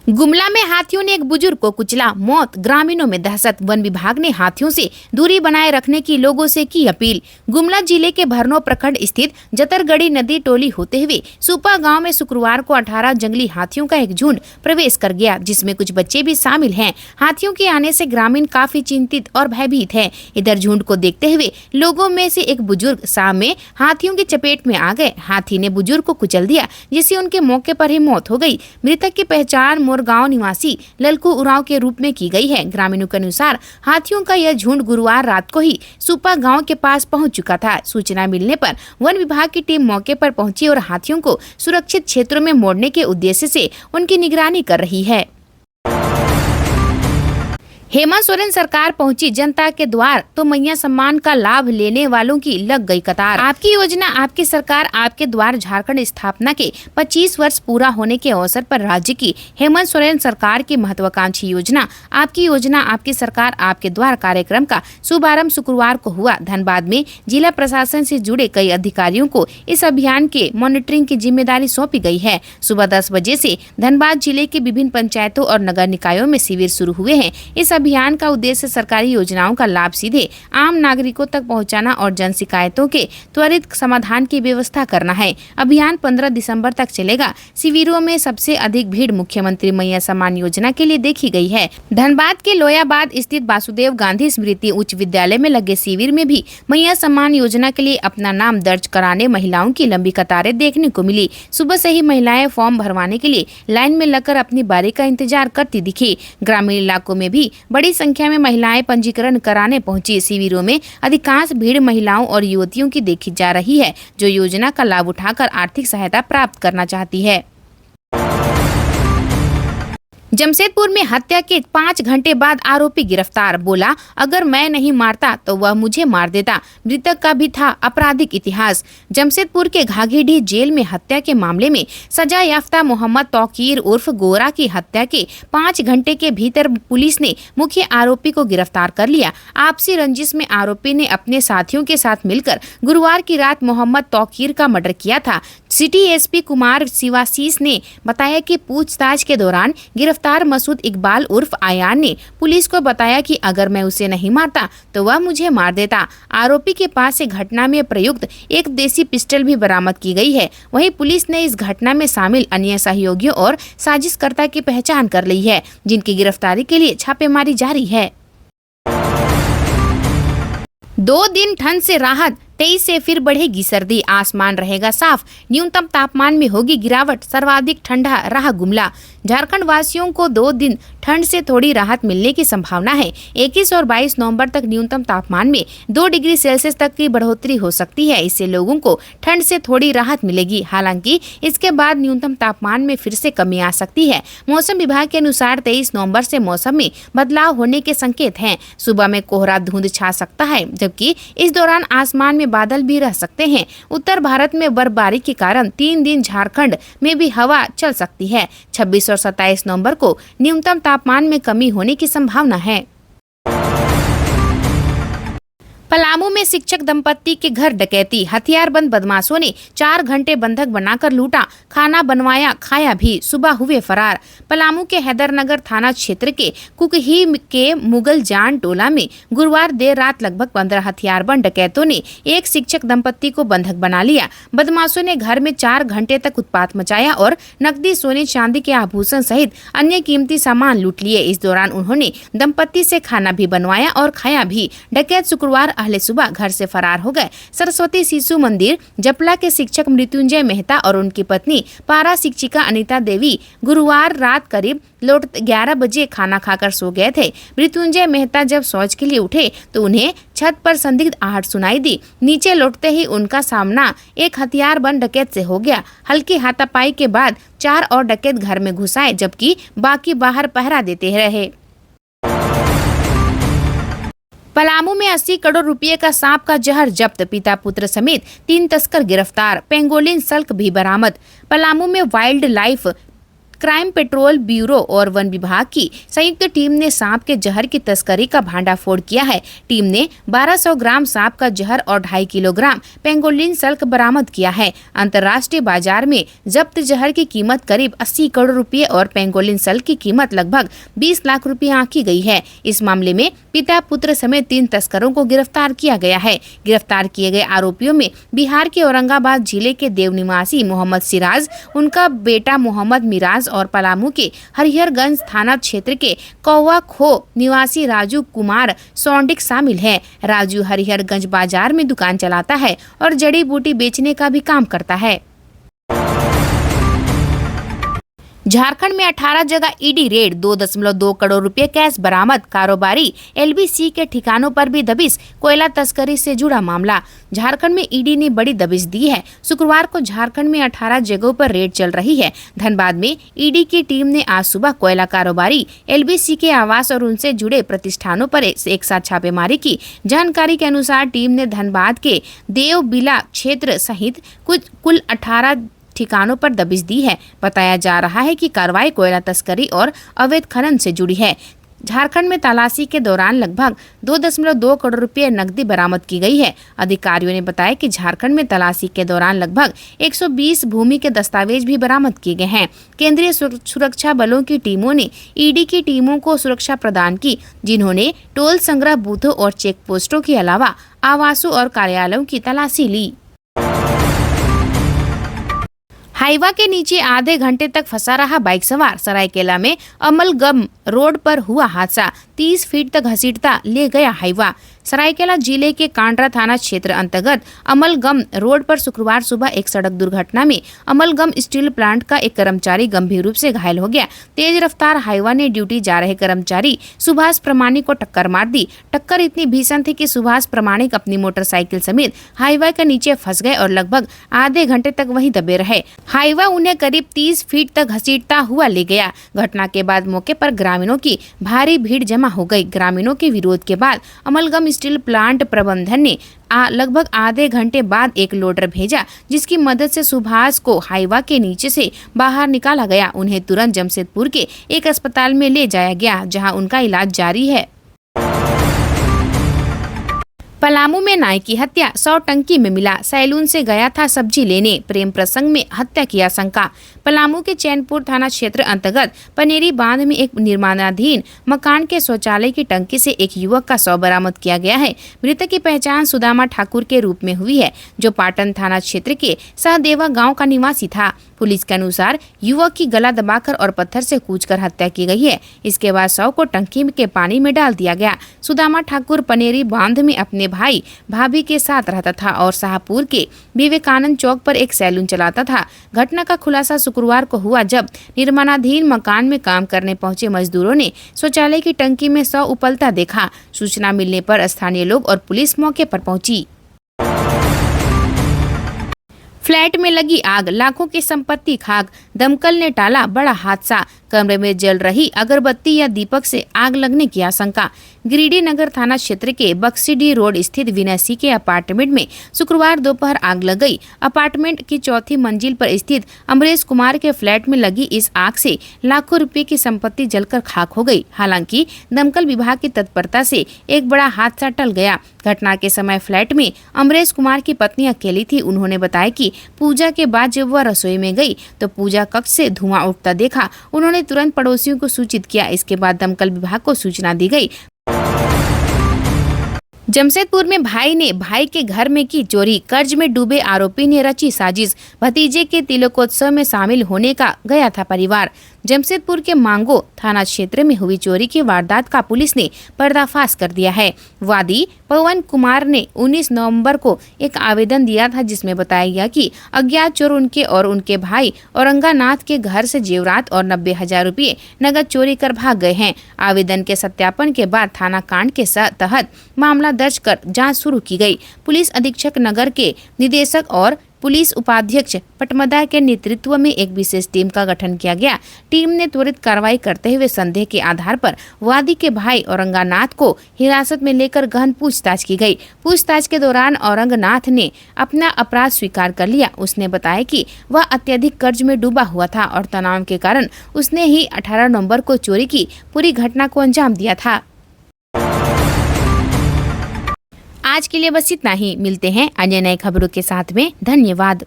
गुमला में हाथियों ने एक बुजुर्ग को कुचला, मौत, ग्रामीणों में दहशत। वन विभाग ने हाथियों से दूरी बनाए रखने की लोगों से की अपील। गुमला जिले के भरनो प्रखंड स्थित जतरगढ़ी नदी टोली होते हुए सुपा गांव में शुक्रवार को 18 जंगली हाथियों का एक झुंड प्रवेश कर गया, जिसमें कुछ बच्चे भी शामिल हैं। हाथियों के आने से ग्रामीण काफी चिंतित और भयभीत है। इधर झुंड को देखते हुए लोगों में से एक बुजुर्ग शाम में हाथियों की चपेट में आ गए। हाथी ने बुजुर्ग को कुचल दिया, जिससे उनके मौके पर ही मौत हो गई। मृतक की पहचान गांव निवासी ललकू उरांव के रूप में की गई है। ग्रामीणों के अनुसार हाथियों का यह झुंड गुरुवार रात को ही सुपा गांव के पास पहुंच चुका था। सूचना मिलने पर वन विभाग की टीम मौके पर पहुंची और हाथियों को सुरक्षित क्षेत्रों में मोड़ने के उद्देश्य से उनकी निगरानी कर रही है। हेमंत सोरेन सरकार पहुंची जनता के द्वार तो मैया सम्मान का लाभ लेने वालों की लग गई कतार। आपकी योजना आपकी सरकार आपके द्वार झारखंड स्थापना के 25 वर्ष पूरा होने के अवसर पर राज्य की हेमंत सोरेन सरकार की महत्वाकांक्षी योजना आपकी सरकार आपके द्वार कार्यक्रम का शुभारंभ शुक्रवार को हुआ। धनबाद में जिला प्रशासन से जुड़े कई अधिकारियों को इस अभियान के मॉनिटरिंग की जिम्मेदारी सौंपी गई है। सुबह 10 बजे से धनबाद जिले के विभिन्न पंचायतों और नगर निकायों में शिविर शुरू हुए हैं। इस अभियान का उद्देश्य सरकारी योजनाओं का लाभ सीधे आम नागरिकों तक पहुंचाना और जन शिकायतों के त्वरित समाधान की व्यवस्था करना है। अभियान 15 दिसंबर तक चलेगा। शिविरों में सबसे अधिक भीड़ मुख्यमंत्री मैया सम्मान योजना के लिए देखी गई है। धनबाद के लोयाबाद स्थित वासुदेव गांधी स्मृति उच्च विद्यालय में लगे शिविर में भी मैया सम्मान योजना के लिए अपना नाम दर्ज कराने महिलाओं की लंबी कतारें देखने को मिली। सुबह से ही महिलाएं फॉर्म भरवाने के लिए लाइन में लगकर अपनी बारी का इंतजार करती दिखी। ग्रामीण इलाकों में भी बड़ी संख्या में महिलाएं पंजीकरण कराने पहुंची। शिविरों में अधिकांश भीड़ महिलाओं और युवतियों की देखी जा रही है, जो योजना का लाभ उठाकर आर्थिक सहायता प्राप्त करना चाहती है। जमशेदपुर में हत्या के 5 घंटे बाद आरोपी गिरफ्तार। बोला, अगर मैं नहीं मारता तो वह मुझे मार देता। मृतक का भी था आपराधिक इतिहास। जमशेदपुर के घाघीडीह जेल में हत्या के मामले में सजा याफ्ता मोहम्मद तौकीर उर्फ गोरा की हत्या के 5 घंटे के भीतर पुलिस ने मुख्य आरोपी को गिरफ्तार कर लिया। आपसी रंजिश में आरोपी ने अपने साथियों के साथ मिलकर गुरुवार की रात मोहम्मद तौकीर का मर्डर किया था। सिटी एसपी कुमार शिवाशीष ने बताया कि पूछताछ के दौरान गिरफ्तार मसूद इकबाल उर्फ आयान ने पुलिस को बताया कि अगर मैं उसे नहीं मारता तो वह मुझे मार देता। आरोपी के पास से घटना में प्रयुक्त एक देसी पिस्टल भी बरामद की गई है। वहीं पुलिस ने इस घटना में शामिल अन्य सहयोगियों और साजिशकर्ता की पहचान कर ली है, जिनकी गिरफ्तारी के लिए छापेमारी जारी है। 2 दिन ठंड से राहत, 23 से फिर बढ़ेगी सर्दी। आसमान रहेगा साफ, न्यूनतम तापमान में होगी गिरावट। सर्वाधिक ठंडा रहा गुमला। झारखंड वासियों को 2 दिन ठंड से थोड़ी राहत मिलने की संभावना है। 21 और 22 नवंबर तक न्यूनतम तापमान में 2 डिग्री सेल्सियस तक की बढ़ोतरी हो सकती है। इससे लोगों को ठंड से थोड़ी राहत मिलेगी। हालांकि इसके बाद न्यूनतम तापमान में फिर से कमी आ सकती है। मौसम विभाग के अनुसार 23 नवंबर से मौसम में बदलाव होने के संकेत हैं। सुबह में कोहरा धुंध छा सकता है, जबकि इस दौरान आसमान में बादल भी रह सकते हैं। उत्तर भारत में बर्फबारी के कारण 3 दिन झारखंड में भी हवा चल सकती है। 26 और 27 नवंबर को न्यूनतम तापमान में कमी होने की संभावना है। पलामू में शिक्षक दंपत्ति के घर डकैती। हथियारबंद बदमाशों ने 4 घंटे बंधक बनाकर लूटा, खाना बनवाया, खाया भी, सुबह हुए फरार। पलामू के हैदरनगर थाना क्षेत्र के कुकही के मुगल जान टोला में गुरुवार देर रात लगभग 15 हथियारबंद डकैतों ने एक शिक्षक दंपत्ति को बंधक बना लिया। बदमाशों ने घर में 4 घंटे तक उत्पात मचाया और नकदी, सोने चांदी के आभूषण सहित अन्य कीमती सामान लूट लिए। इस दौरान उन्होंने दंपत्ति से खाना भी बनवाया और खाया भी। डकैत शुक्रवार अहले सुबह घर से फरार हो गए। सरस्वती शिशु मंदिर जपला के शिक्षक मृत्युंजय मेहता और उनकी पत्नी पारा शिक्षिका अनीता देवी गुरुवार रात करीब 11 बजे खाना खाकर सो गए थे। मृत्युंजय मेहता जब शौच के लिए उठे तो उन्हें छत पर संदिग्ध आहट सुनाई दी। नीचे लौटते ही उनका सामना एक हथियारबंद डकैत से हो गया। हल्की हाथापाई के बाद 4 और डकैत घर में घुस आए, जबकि बाकी बाहर पहरा देते रहे। पलामू में 80 करोड़ रुपए का सांप का जहर जब्त। पिता पुत्र समेत 3 तस्कर गिरफ्तार। पेंगोलिन सल्क भी बरामद। पलामू में wild life crime petrol bureau और वन विभाग की संयुक्त टीम ने सांप के जहर की तस्करी का भांडाफोड़ किया है। टीम ने 1200 ग्राम सांप का जहर और 2.5 किलोग्राम पेंगोलिन सल्क बरामद किया है। अंतर्राष्ट्रीय बाजार में जब्त जहर की कीमत करीब 80 करोड़ रुपए और पेंगोलिन सल्क की कीमत लगभग 20 लाख रुपए आंकी गई है। इस मामले में पिता पुत्र समेत 3 तस्करों को गिरफ्तार किया गया है। गिरफ्तार किए गए आरोपियों में बिहार के औरंगाबाद जिले के देव निवासी मोहम्मद सिराज, उनका बेटा मोहम्मद मिराज और पलामू के हरिहरगंज थाना क्षेत्र के कौवा खो निवासी राजू कुमार सौंडिक शामिल है। राजू हरिहरगंज बाजार में दुकान चलाता है और जड़ी बूटी बेचने का भी काम करता है। झारखंड में 18 जगह ईडी रेड, 2.2 करोड़ रुपए कैश बरामद, कारोबारी एलबीसी के ठिकानों पर भी दबिश। कोयला तस्करी से जुड़ा मामला, झारखंड में ईडी ने बड़ी दबिश दी है। शुक्रवार को झारखंड में 18 जगहों पर रेड चल रही है। धनबाद में ईडी की टीम ने आज सुबह कोयला कारोबारी एलबीसी के आवास और उनसे जुड़े प्रतिष्ठानों पर एक साथ छापेमारी की। जानकारी के अनुसार टीम ने धनबाद के देवबिला क्षेत्र सहित कुल 18 ठिकानों पर दबिश दी है। बताया जा रहा है कि कार्रवाई कोयला तस्करी और अवैध खनन से जुड़ी है। झारखंड में तलाशी के दौरान लगभग 2.2 करोड़ रुपए नकदी बरामद की गई है। अधिकारियों ने बताया कि झारखंड में तलाशी के दौरान लगभग 120 भूमि के दस्तावेज भी बरामद किए गए हैं। केंद्रीय सुरक्षा बलों की टीमों ने ईडी की टीमों को सुरक्षा प्रदान की, जिन्होंने टोल संग्रह बूथों और चेक पोस्टों के अलावा आवासों और कार्यालयों की तलाशी ली। हाईवा के नीचे आधे घंटे तक फंसा रहा बाइक सवार, सरायकेला में अमलगम रोड पर हुआ हादसा, 30 फीट तक घसीटता ले गया हाईवा। सरायकेला जिले के कांड्रा थाना क्षेत्र अंतर्गत अमलगम रोड पर शुक्रवार सुबह एक सड़क दुर्घटना में अमलगम स्टील प्लांट का एक कर्मचारी गंभीर रूप से घायल हो गया। तेज रफ्तार हाईवा ने ड्यूटी जा रहे कर्मचारी सुभाष प्रमाणिक को टक्कर मार दी। टक्कर इतनी भीषण थी कि सुभाष प्रमाणिक अपनी मोटरसाइकिल समेत हाईवा के नीचे फंस गए और लगभग आधे घंटे तक वहीं दबे रहे। हाईवा उन्हें करीब 30 फीट तक घसीटता हुआ ले गया। घटना के बाद मौके पर ग्रामीणों की भारी भीड़ जमा हो गई। ग्रामीणों के विरोध के बाद अमलगम स्टील प्लांट प्रबंधन ने लगभग आधे घंटे बाद एक लोडर भेजा, जिसकी मदद से सुभाष को हाईवा के नीचे से बाहर निकाला गया। उन्हें तुरंत जमशेदपुर के एक अस्पताल में ले जाया गया, जहां उनका इलाज जारी है। पलामू में नाई की हत्या, 100 टंकी में मिला, सैलून से गया था सब्जी लेने, प्रेम प्रसंग में हत्या की आशंका। पलामू के चैनपुर थाना क्षेत्र अंतर्गत पनेरी बांध में एक निर्माणाधीन मकान के शौचालय की टंकी से एक युवक का शव बरामद किया गया है। मृतक की पहचान सुदामा ठाकुर के रूप में हुई है, जो पाटन थाना क्षेत्र के सहदेवा गाँव का निवासी था। पुलिस के अनुसार युवक की गला दबाकर और पत्थर से कूचकर हत्या की गई है। इसके बाद शव को टंकी के पानी में डाल दिया गया। सुदामा ठाकुर पनेरी बांध में अपने भाई भाभी के साथ रहता था और शाहपुर के विवेकानंद चौक पर एक सैलून चलाता था। घटना का खुलासा शुक्रवार को हुआ, जब निर्माणाधीन मकान में काम करने पहुंचे मजदूरों ने शौचालय की टंकी में शव उबलता देखा। सूचना मिलने पर स्थानीय लोग और पुलिस मौके पर पहुंची। फ्लैट में लगी आग, लाखों की संपत्ति खाक, दमकल ने टाला बड़ा हादसा। कमरे में जल रही अगरबत्ती या दीपक से आग लगने की आशंका। गिरिडीह नगर थाना क्षेत्र के बक्सीडीह रोड स्थित विनय सिंह के अपार्टमेंट में शुक्रवार दोपहर आग लग गई। अपार्टमेंट की 4थी मंजिल पर स्थित अमरेश कुमार के फ्लैट में लगी इस आग से लाखों रुपए की संपत्ति जलकर खाक हो गई। हालांकि दमकल विभाग की तत्परता से एक बड़ा हादसा टल गया। घटना के समय फ्लैट में अमरेश कुमार की पत्नी अकेली थी। उन्होंने बताया कि पूजा के बाद जब वह रसोई में गई तो पूजा कक्ष से धुआं उठता देखा। उन्होंने तुरंत पड़ोसियों को सूचित किया। इसके बाद दमकल विभाग को सूचना दी गई। जमशेदपुर में भाई ने भाई के घर में की चोरी, कर्ज में डूबे आरोपी ने रची साजिश। भतीजे के तिलकोत्सव में शामिल होने का गया था परिवार। जमशेदपुर के मांगो थाना क्षेत्र में हुई चोरी की वारदात का पुलिस ने पर्दाफाश कर दिया है। वादी पवन कुमार ने 19 नवंबर को एक आवेदन दिया था, जिसमें बताया गया कि अज्ञात चोर उनके और उनके भाई औरंगानाथ के घर से जेवरात और 90,000 रुपये नगद चोरी कर भाग गए हैं। आवेदन के सत्यापन के बाद थाना कांड के तहत मामला दर्ज कर जांच शुरू की गई। पुलिस अधीक्षक नगर के निदेशक और पुलिस उपाध्यक्ष पटमदा के नेतृत्व में एक विशेष टीम का गठन किया गया। टीम ने त्वरित कार्रवाई करते हुए संदेह के आधार पर वादी के भाई औरंगानाथ को हिरासत में लेकर गहन पूछताछ की गई। पूछताछ के दौरान औरंगनाथ ने अपना अपराध स्वीकार कर लिया। उसने बताया कि वह अत्यधिक कर्ज में डूबा हुआ था और तनाव के कारण उसने ही 18 नवंबर को चोरी की पूरी घटना को अंजाम दिया था। आज के लिए बस इतना ही। मिलते हैं अन्य नए खबरों के साथ में। धन्यवाद।